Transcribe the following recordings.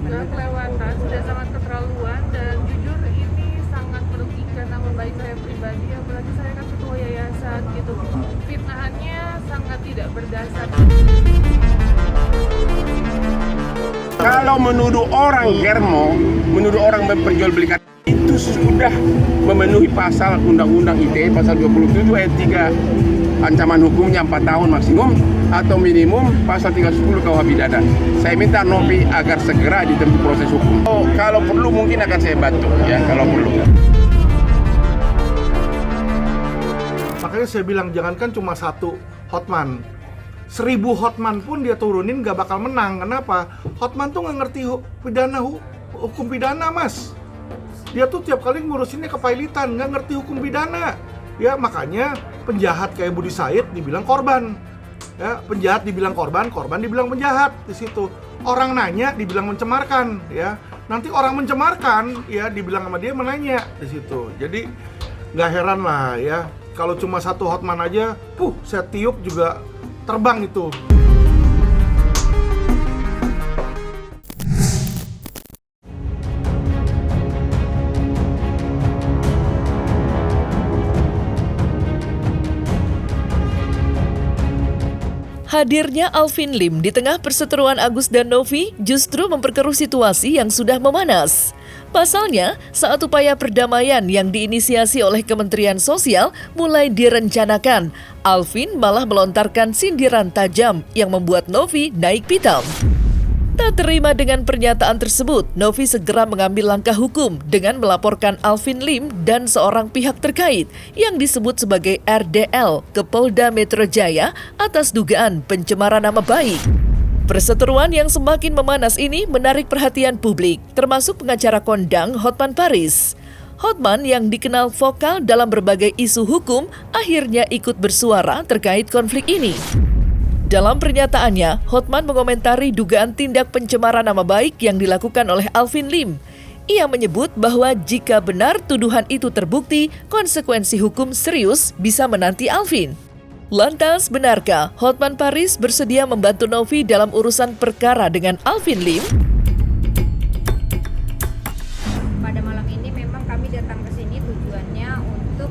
sudah kelewatan, sudah sangat keterlaluan, dan jujur ini sangat merugikan nama baik saya pribadi, apalagi saya kan ketua yayasan gitu. Fitnahannya sangat tidak berdasar. Kalau menuduh orang germo, menuduh orang memperjualbelikan, itu sudah memenuhi pasal Undang-Undang ITE pasal 27 ayat 3, ancaman hukumnya 4 tahun maksimum atau minimum pasal 310 KUH pidana. Saya minta Novi agar segera ditempuh proses hukum. Kalau perlu mungkin akan saya bantu ya, kalau perlu. Makanya saya bilang jangankan cuma satu Hotman, 1000 Hotman pun dia turunin gak bakal menang. Kenapa? Hotman tuh nggak ngerti hukum pidana, Mas. Dia tuh tiap kali ngurusinnya kepailitan, nggak ngerti hukum pidana. Ya makanya penjahat kayak Budi Said dibilang korban. Ya, penjahat dibilang korban, korban dibilang penjahat di situ. Orang nanya dibilang mencemarkan, ya. Nanti orang mencemarkan, ya dibilang sama dia menanya di situ. Jadi nggak heran lah ya. Kalau cuma satu Hotman aja, saya tiup juga terbang itu. Hadirnya Alvin Lim di tengah perseteruan Agus dan Novi justru memperkeruh situasi yang sudah memanas. Pasalnya, saat upaya perdamaian yang diinisiasi oleh Kementerian Sosial mulai direncanakan, Alvin malah melontarkan sindiran tajam yang membuat Novi naik pitam. Tak terima dengan pernyataan tersebut, Novi segera mengambil langkah hukum dengan melaporkan Alvin Lim dan seorang pihak terkait yang disebut sebagai RDL ke Polda Metro Jaya atas dugaan pencemaran nama baik. Perseteruan yang semakin memanas ini menarik perhatian publik, termasuk pengacara kondang Hotman Paris. Hotman yang dikenal vokal dalam berbagai isu hukum akhirnya ikut bersuara terkait konflik ini. Dalam pernyataannya, Hotman mengomentari dugaan tindak pencemaran nama baik yang dilakukan oleh Alvin Lim. Ia menyebut bahwa jika benar tuduhan itu terbukti, konsekuensi hukum serius bisa menanti Alvin. Lantas, benarkah Hotman Paris bersedia membantu Novi dalam urusan perkara dengan Alvin Lim? Pada malam ini memang kami datang ke sini tujuannya untuk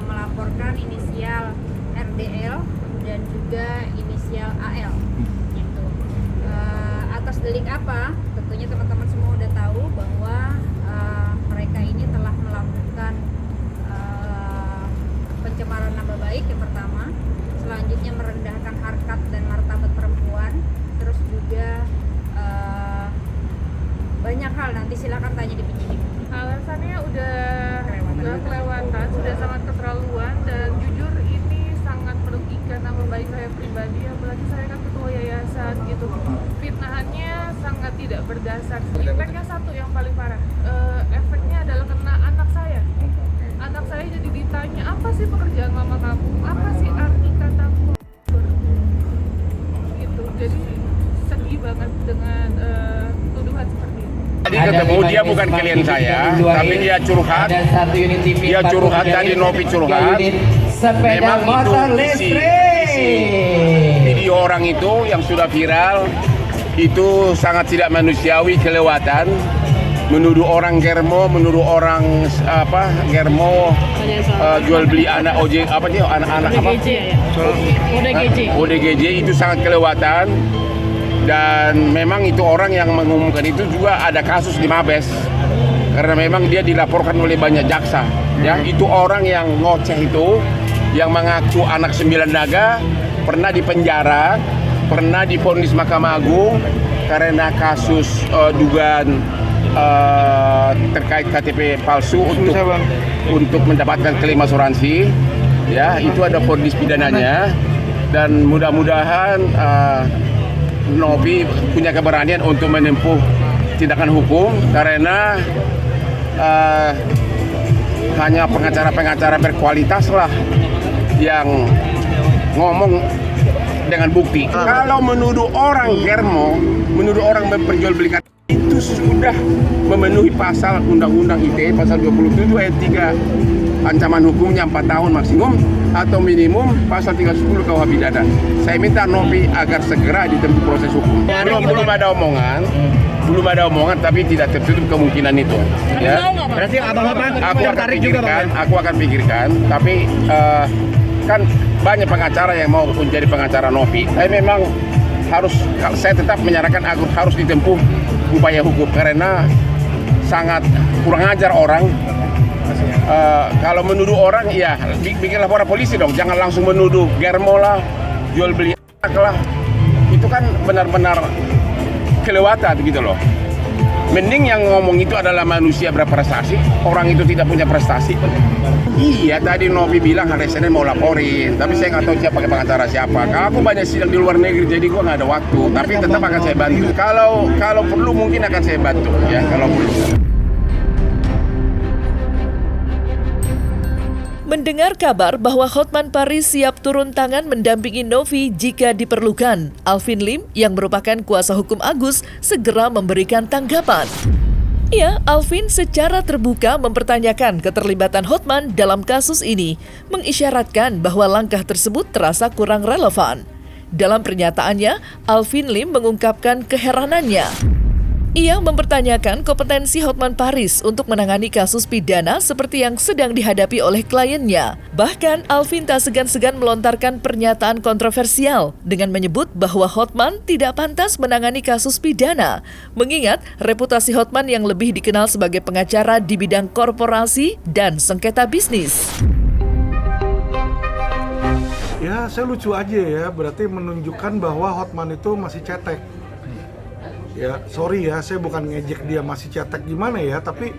melaporkan inisial RDL dan juga inisial AL. Gitu. Atas delik apa? Tentunya teman-teman semua udah tahu bahwa mereka ini telah melakukan pencemaran nama baik yang pertama, selanjutnya merendahkan harkat dan martabat perempuan, terus juga banyak hal, nanti silakan tanya di penyidik. Alasannya udah kelewatan, sudah sangat keterlaluan, dan jujur ini sangat merugikan nama baik saya pribadi, apalagi saya kan ketua yayasan gitu. Fitnahannya sangat tidak berdasar. Efeknya satu yang paling parah, efeknya adalah kena anak saya. Anak saya jadi ditanya, apa sih pekerjaan mama kamu? Apa sih arti kata gitu. Jadi sedih banget dengan tuduhan seperti itu. Tadi ketemu dia bukan klien saya, tapi dia curhat. Dia curhat tadi, Novi curhat. Memang itu isi video orang itu yang sudah viral itu sangat tidak manusiawi, kelewatan. Menuduh orang germo, menuduh orang germo jual beli anak ojek anak-anak ODGJ itu sangat kelewatan. Dan memang itu orang yang mengumumkan itu juga ada kasus di Mabes karena memang dia dilaporkan oleh banyak jaksa. Ya, itu orang yang ngoceh itu, yang mengaku anak 9 naga, pernah dipenjara, pernah divonis Mahkamah Agung karena kasus dugaan terkait KTP palsu untuk mendapatkan klaim asuransi. Ya, itu ada vonis pidananya, dan mudah-mudahan Novi punya keberanian untuk menempuh tindakan hukum karena hanya pengacara-pengacara berkualitas lah yang ngomong dengan bukti. Kalau menuduh orang germo, menuduh orang memperjualbelikan, itu sudah memenuhi pasal Undang-Undang ITE pasal 27 ayat 3, ancaman hukumnya 4 tahun maksimum atau minimum pasal 310 KUH pidana. Saya minta Novi agar segera ditempuh proses hukum. Belum ada omongan, tapi tidak tertutup kemungkinan itu. Ya. Berarti Aku akan pikirkan, tapi kan banyak pengacara yang mau menjadi pengacara Novi. Saya memang saya tetap menyarankan harus ditempuh upaya hukum karena sangat kurang ajar orang. Kalau menuduh orang, ya bikin laporan polisi dong. Jangan langsung menuduh germo lah, jual beli anak lah. Itu kan benar-benar kelewatan gitu loh. Mending yang ngomong itu adalah manusia berprestasi, orang itu tidak punya prestasi. Iya, tadi Novi bilang hari Senin mau laporin, tapi saya nggak tahu siapa pengacara siapa. Kalau aku banyak sidang di luar negeri, jadi gua nggak ada waktu. Tapi tetap akan saya bantu. Kalau perlu mungkin akan saya bantu, ya kalau perlu. Mendengar kabar bahwa Hotman Paris siap turun tangan mendampingi Novi jika diperlukan, Alvin Lim yang merupakan kuasa hukum Agus segera memberikan tanggapan. Ya, Alvin secara terbuka mempertanyakan keterlibatan Hotman dalam kasus ini, mengisyaratkan bahwa langkah tersebut terasa kurang relevan. Dalam pernyataannya, Alvin Lim mengungkapkan keheranannya. Ia mempertanyakan kompetensi Hotman Paris untuk menangani kasus pidana seperti yang sedang dihadapi oleh kliennya. Bahkan, Alvin tak segan-segan melontarkan pernyataan kontroversial dengan menyebut bahwa Hotman tidak pantas menangani kasus pidana, mengingat reputasi Hotman yang lebih dikenal sebagai pengacara di bidang korporasi dan sengketa bisnis. Ya, saya lucu aja ya, berarti menunjukkan bahwa Hotman itu masih cetek. Ya, sorry ya, saya bukan ngejek dia masih cetek gimana ya, tapi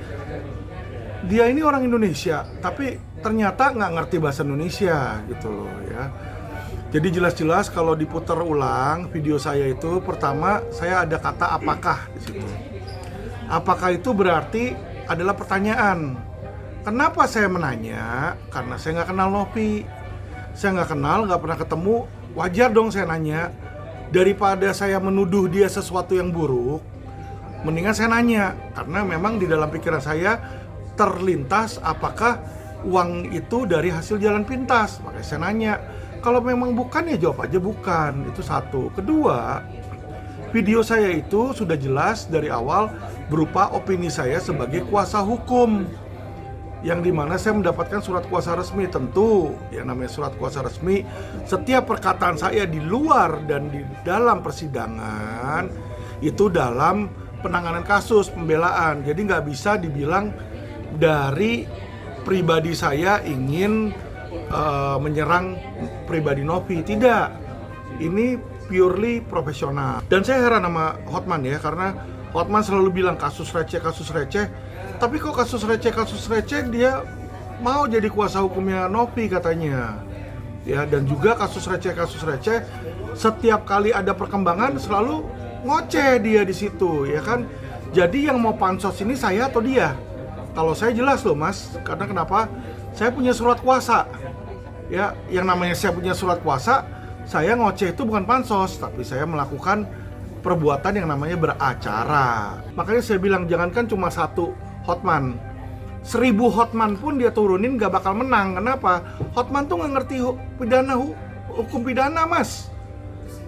dia ini orang Indonesia, tapi ternyata nggak ngerti bahasa Indonesia gitu loh ya. Jadi jelas-jelas kalau diputar ulang video saya itu, pertama saya ada kata apakah di situ. Apakah itu berarti adalah pertanyaan. Kenapa saya menanya? Karena saya nggak kenal Novi, saya nggak kenal, nggak pernah ketemu, wajar dong saya nanya. Daripada saya menuduh dia sesuatu yang buruk, mendingan saya nanya. Karena memang di dalam pikiran saya terlintas apakah uang itu dari hasil jalan pintas. Makanya saya nanya. Kalau memang bukan ya jawab aja bukan. Itu satu. Kedua, video saya itu sudah jelas dari awal berupa opini saya sebagai kuasa hukum, yang dimana saya mendapatkan surat kuasa resmi. Tentu yang namanya surat kuasa resmi, setiap perkataan saya di luar dan di dalam persidangan itu dalam penanganan kasus, pembelaan. Jadi nggak bisa dibilang dari pribadi saya ingin menyerang pribadi Novi. Tidak, ini purely profesional. Dan saya heran sama Hotman ya, karena Hotman selalu bilang kasus receh. Tapi kok kasus receh dia mau jadi kuasa hukumnya Novi katanya. Ya, dan juga kasus receh setiap kali ada perkembangan selalu ngoceh dia di situ, ya kan? Jadi yang mau pansos ini saya atau dia? Kalau saya jelas loh Mas, karena kenapa? Saya punya surat kuasa. Ya, yang namanya saya punya surat kuasa, saya ngoceh itu bukan pansos, tapi saya melakukan perbuatan yang namanya beracara. Makanya saya bilang jangankan cuma satu Hotman, 1000 Hotman pun dia turunin gak bakal menang. Kenapa? Hotman tuh gak ngerti hukum pidana Mas.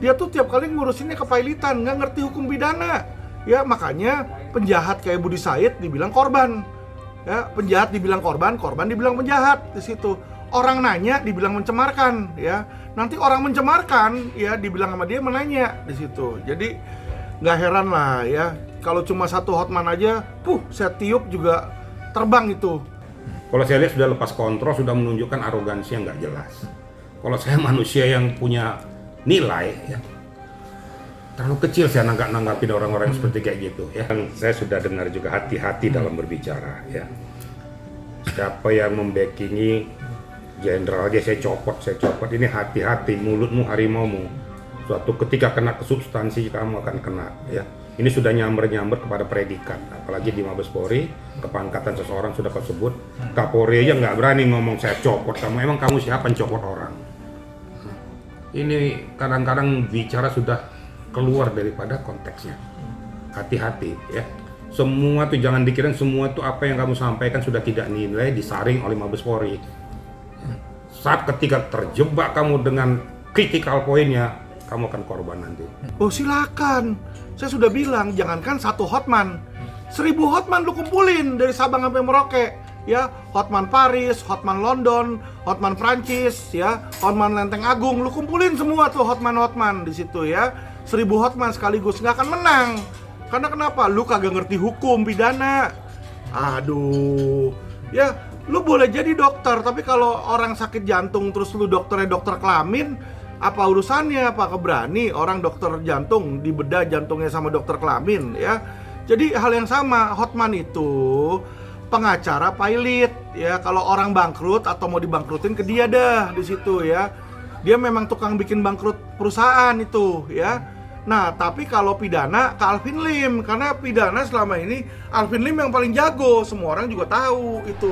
Dia tuh tiap kali ngurusinnya kepailitan, gak ngerti hukum pidana. Ya makanya penjahat kayak Budi Said dibilang korban. Ya, penjahat dibilang korban dibilang penjahat di situ. Orang nanya dibilang mencemarkan, ya. Nanti orang mencemarkan, ya dibilang sama dia menanya di situ. Jadi nggak heran lah ya. Kalau cuma satu Hotman aja, saya tiup juga terbang itu. Kalau saya lihat sudah lepas kontrol, sudah menunjukkan arogansi yang nggak jelas. Kalau saya manusia yang punya nilai, ya, terlalu kecil saya nanggapin orang-orang seperti kayak gitu. Ya, saya sudah dengar juga hati-hati dalam berbicara. Ya, siapa yang membackingi jenderal aja saya copot. Ini hati-hati, mulutmu harimaumu. Suatu ketika kena ke substansi kamu akan kena. Ya. Ini sudah nyamber kepada predikat, apalagi di Mabes Polri, kepangkatan seseorang sudah kau sebut. Kapolri aja nggak berani ngomong saya copot kamu. Emang kamu siapa yang copot orang? ini kadang-kadang bicara sudah keluar daripada konteksnya. Hati-hati ya. Semua tuh jangan dikira semua tuh apa yang kamu sampaikan sudah tidak nilai disaring oleh Mabes Polri. Saat ketika terjebak kamu dengan critical poinnya, kamu akan korban nanti. Oh silakan, saya sudah bilang jangankan 1 Hotman, 1000 Hotman lu kumpulin dari Sabang sampai Merauke, ya. Hotman Paris, Hotman London, Hotman Prancis, ya, Hotman Lenteng Agung, lu kumpulin semua tuh Hotman di situ ya. 1000 Hotman sekaligus nggak akan menang. Karena kenapa? Lu kagak ngerti hukum pidana. Aduh, ya. Lu boleh jadi dokter, tapi kalau orang sakit jantung terus lu dokternya dokter kelamin, apa urusannya? Apa keberani orang dokter jantung dibedah jantungnya sama dokter kelamin, ya? Jadi hal yang sama, Hotman itu pengacara pilot, ya. Kalau orang bangkrut atau mau dibangkrutin ke dia dah di situ, ya. Dia memang tukang bikin bangkrut perusahaan itu, ya. Nah, tapi kalau pidana ke Alvin Lim, karena pidana selama ini Alvin Lim yang paling jago, semua orang juga tahu itu.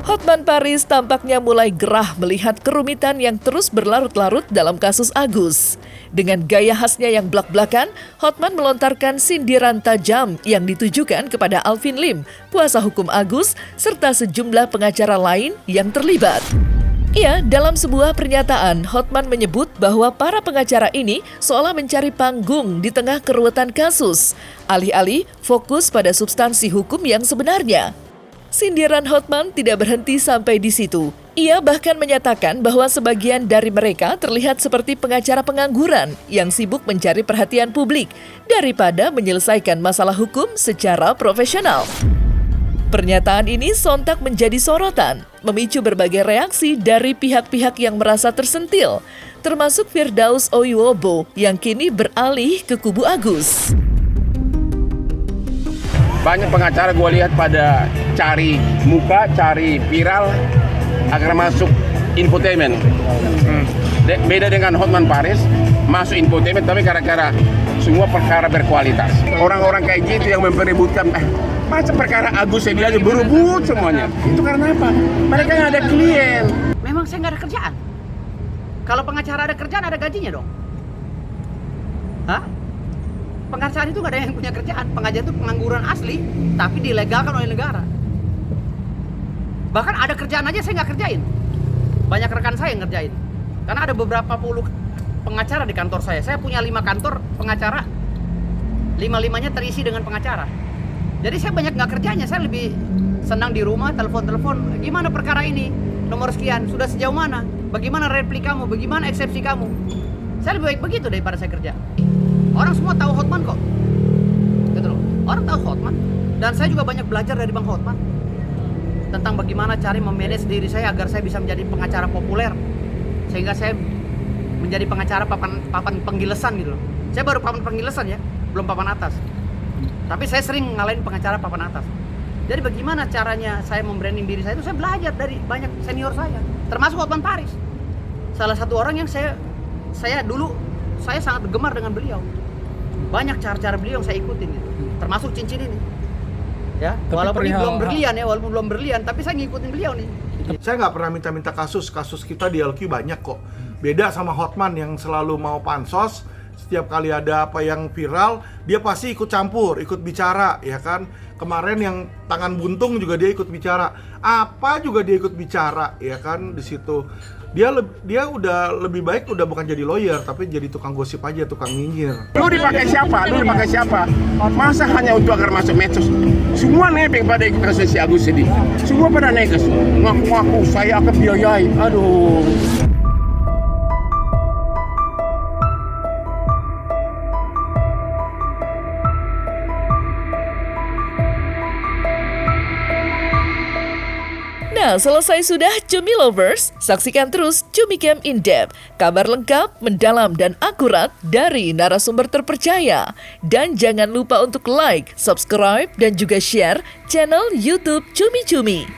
Hotman Paris tampaknya mulai gerah melihat kerumitan yang terus berlarut-larut dalam kasus Agus. Dengan gaya khasnya yang blak-blakan, Hotman melontarkan sindiran tajam yang ditujukan kepada Alvin Lim, kuasa hukum Agus, serta sejumlah pengacara lain yang terlibat. Ya, dalam sebuah pernyataan, Hotman menyebut bahwa para pengacara ini seolah mencari panggung di tengah keruwetan kasus, alih-alih fokus pada substansi hukum yang sebenarnya. Sindiran Hotman tidak berhenti sampai di situ. Ia bahkan menyatakan bahwa sebagian dari mereka terlihat seperti pengacara pengangguran yang sibuk mencari perhatian publik daripada menyelesaikan masalah hukum secara profesional. Pernyataan ini sontak menjadi sorotan, memicu berbagai reaksi dari pihak-pihak yang merasa tersentil, termasuk Firdaus Oyobo yang kini beralih ke kubu Agus. Banyak pengacara gue lihat pada cari muka, cari viral agar masuk infotainment. Beda dengan Hotman Paris, masuk infotainment tapi gara-gara semua perkara berkualitas. Orang-orang kayak gitu yang memperebutkan, macam perkara Agus ini aja berebut semuanya. Itu karena apa? Mereka nggak ada klien. Memang saya nggak ada kerjaan. Kalau pengacara ada kerjaan, ada gajinya dong. Hah? Pengacara itu nggak ada yang punya kerjaan. Pengacara itu pengangguran asli, tapi dilegalkan oleh negara. Bahkan ada kerjaan aja saya nggak kerjain. Banyak rekan saya yang ngerjain. Karena ada beberapa puluh pengacara di kantor saya. Saya punya 5 kantor pengacara. 5-5-nya terisi dengan pengacara. Jadi saya banyak nggak kerjanya. Saya lebih senang di rumah, telepon-telepon. Gimana perkara ini? Nomor sekian. Sudah sejauh mana? Bagaimana replik kamu? Bagaimana eksepsi kamu? Saya lebih baik begitu daripada saya kerja. Orang semua tahu Hotman kok. Gitu loh. Orang tahu Hotman. Dan saya juga banyak belajar dari Bang Hotman. Tentang bagaimana cara memanage diri saya agar saya bisa menjadi pengacara populer. Sehingga saya menjadi pengacara papan penggilesan gitu loh. Saya baru papan penggilesan ya, belum papan atas. Tapi saya sering ngalahin pengacara papan atas. Jadi bagaimana caranya saya membranding diri saya itu saya belajar dari banyak senior saya, termasuk Hotman Paris. Salah satu orang yang saya dulu sangat gemar dengan beliau. Banyak cara-cara beliau yang saya ikutin gitu. Termasuk cincin ini. Ya, walaupun belum berlian, tapi saya ngikutin beliau nih. Saya nggak pernah minta kasus kita di LQ banyak kok. Beda sama Hotman yang selalu mau pansos. Setiap kali ada apa yang viral, dia pasti ikut campur, ikut bicara, ya kan? Kemarin yang tangan buntung juga dia ikut bicara. Apa juga dia ikut bicara, ya kan? Di situ dia udah lebih baik udah bukan jadi lawyer, tapi jadi tukang gosip aja, tukang nyinyir. Lu dipakai siapa? Masa hanya untuk agar masuk medsos? Semua nebeng pada ikut kasus si Agus ini. Semua pada neges. Ngaku saya akan biayai. Aduh. Nah, selesai sudah Cumi Lovers, saksikan terus Cumi Camp In Depth, kabar lengkap, mendalam, dan akurat dari narasumber terpercaya. Dan jangan lupa untuk like, subscribe, dan juga share channel YouTube Cumi Cumi.